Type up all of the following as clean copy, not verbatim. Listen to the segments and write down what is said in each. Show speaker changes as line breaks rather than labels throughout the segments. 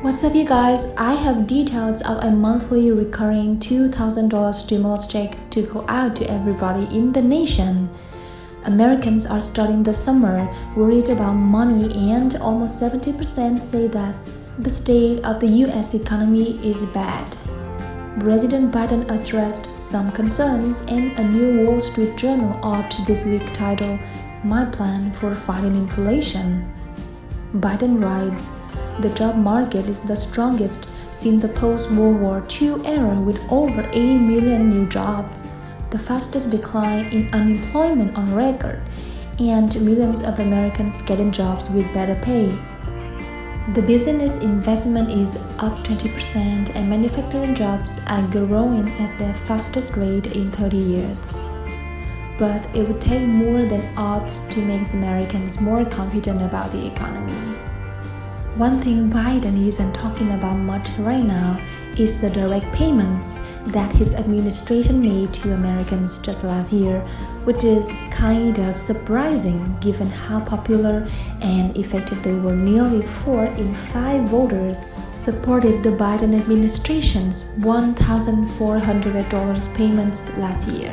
What's up, you guys? I have details of a monthly recurring $2,000 stimulus check to go out to everybody in the nation. Americans are starting the summer worried about money, and almost 70% say that the state of the US economy is bad. President Biden addressed some concerns in a new Wall Street Journal op this week titled "My Plan for Fighting Inflation." Biden writes, "The job market is the strongest since the post-World War II era with over 80 million new jobs, the fastest decline in unemployment on record, and millions of Americans getting jobs with better pay. The business investment is up 20% and manufacturing jobs are growing at the fastest rate in 30 years. But it would take more than odds to make Americans more confident about the economy." One thing Biden isn't talking about much right now is the direct payments that his administration made to Americans just last year, which is kind of surprising given how popular and effective they were. Nearly 4 in 5 voters supported the Biden administration's $1,400 payments last year.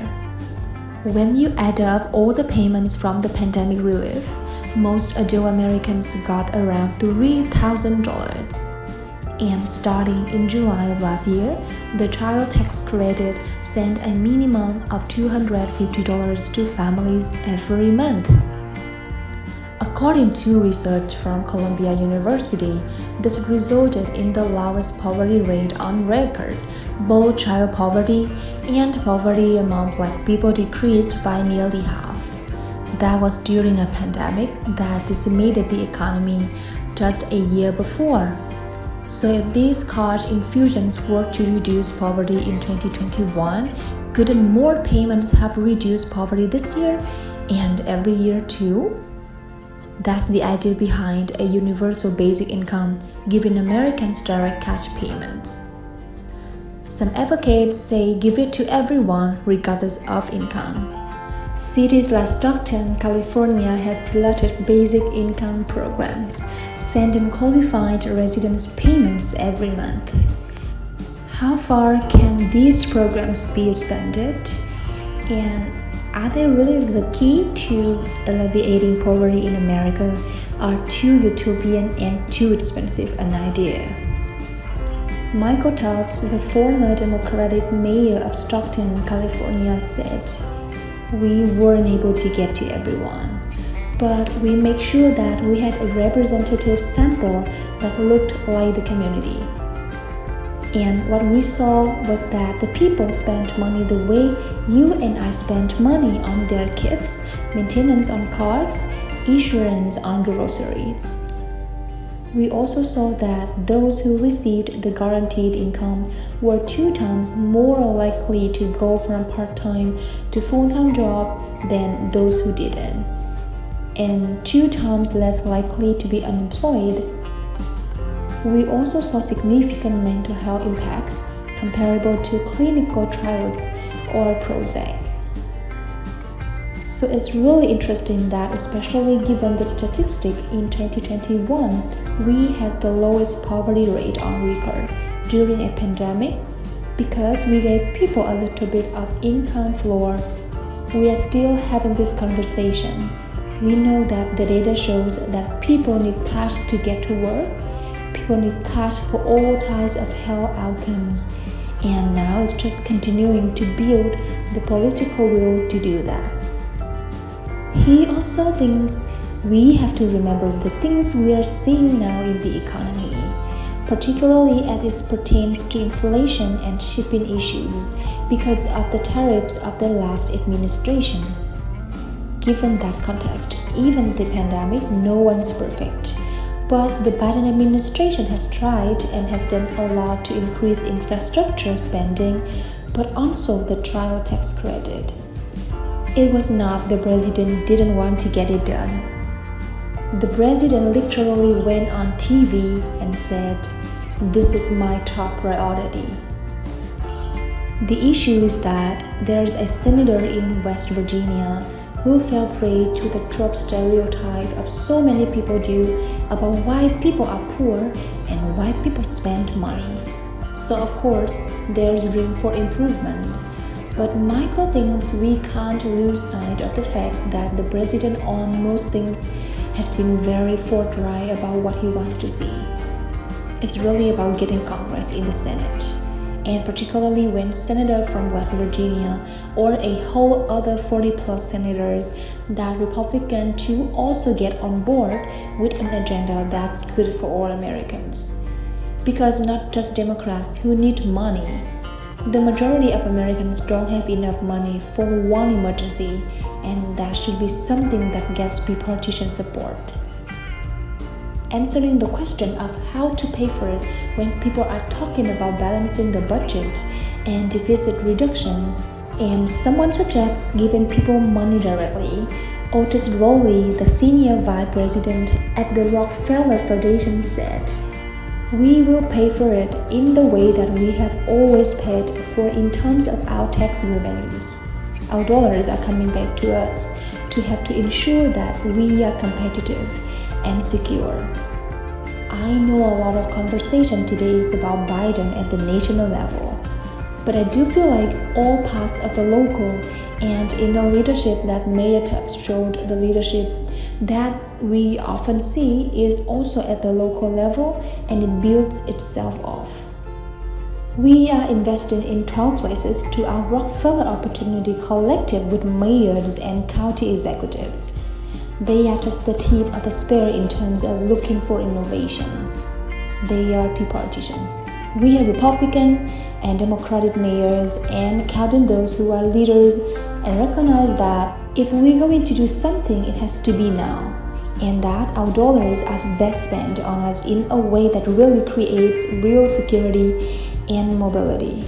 When you add up all the payments from the pandemic relief, most adult Americans got around $3,000. And starting in July of last year, the child tax credit sent a minimum of $250 to families every month. According to research from Columbia University, this resulted in the lowest poverty rate on record. Both child poverty and poverty among Black people decreased by nearly half. That was during a pandemic that decimated the economy just a year before. So if these cash infusions work to reduce poverty in 2021, couldn't more payments have reduced poverty this year and every year too? That's the idea behind a universal basic income, giving Americans direct cash payments. Some advocates say give it to everyone regardless of income. Cities like Stockton, California have piloted basic income programs, sending qualified residents payments every month. How far can these programs be expanded? And are they really the key to alleviating poverty in America, or too utopian and too expensive an idea? Michael Tubbs, the former Democratic mayor of Stockton, California, said, "We weren't able to get to everyone, but we make sure that we had a representative sample that looked like the community. And what we saw was that the people spent money the way you and I spent money on their kids, maintenance on cars, insurance on groceries. We also saw that those who received the guaranteed income were 2 times more likely to go from part-time to full-time job than those who didn't, and 2 times less likely to be unemployed. We also saw significant mental health impacts comparable to clinical trials or Prozac." So it's really interesting that, especially given the statistic in 2021, we had the lowest poverty rate on record during a pandemic because we gave people a little bit of income floor. We are still having this conversation. We know that the data shows that people need cash to get to work. People need cash for all types of health outcomes. And now it's just continuing to build the political will to do that. He also thinks we have to remember the things we are seeing now in the economy, particularly as it pertains to inflation and shipping issues because of the tariffs of the last administration. Given that context, even the pandemic, no one's perfect. But the Biden administration has tried and has done a lot to increase infrastructure spending, but also the child tax credit. It was not the president didn't want to get it done. The president literally went on TV and said, "This is my top priority." The issue is that there's a senator in West Virginia who fell prey to the trope stereotype of so many people do about why people are poor and why people spend money. So of course, there's room for improvement. But Michael thinks we can't lose sight of the fact that the president on most things has been very forthright about what he wants to see. It's really about getting Congress in the Senate. And particularly when senators from West Virginia or a whole other 40-plus senators that Republican to also get on board with an agenda that's good for all Americans. Because not just Democrats who need money. The majority of Americans don't have enough money for one emergency, and that should be something that gets bipartisan support. Answering the question of how to pay for it when people are talking about balancing the budget and deficit reduction, and someone suggests giving people money directly. Otis Rowley, the senior vice president at the Rockefeller Foundation, said, "We will pay for it in the way that we have always paid for in terms of our tax revenues. Our dollars are coming back to us to have to ensure that we are competitive and secure." I know a lot of conversation today is about Biden at the national level, but I do feel like all parts of the local and in the leadership that Mayor Tubbs showed, the leadership that we often see is also at the local level, and it builds itself off. We are investing in 12 places to our Rockefeller Opportunity Collective with mayors and county executives. They are just the tip of the spear in terms of looking for innovation. They are bipartisan. We are Republican and Democratic mayors and counting those who are leaders and recognize that if we're going to do something, it has to be now, and that our dollars are best spent on us in a way that really creates real security and mobility.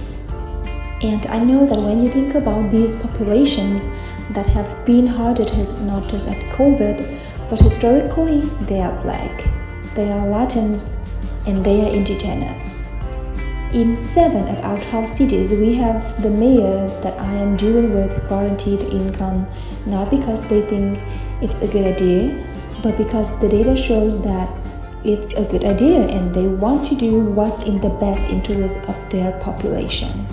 And I know that when you think about these populations that have been hardest hit not just at COVID, but historically they are Black, they are Latins, and they are indigenous. In 7 of our 12 cities, we have the mayors that I am dealing with guaranteed income, not because they think it's a good idea, but because the data shows that it's a good idea and they want to do what's in the best interest of their population.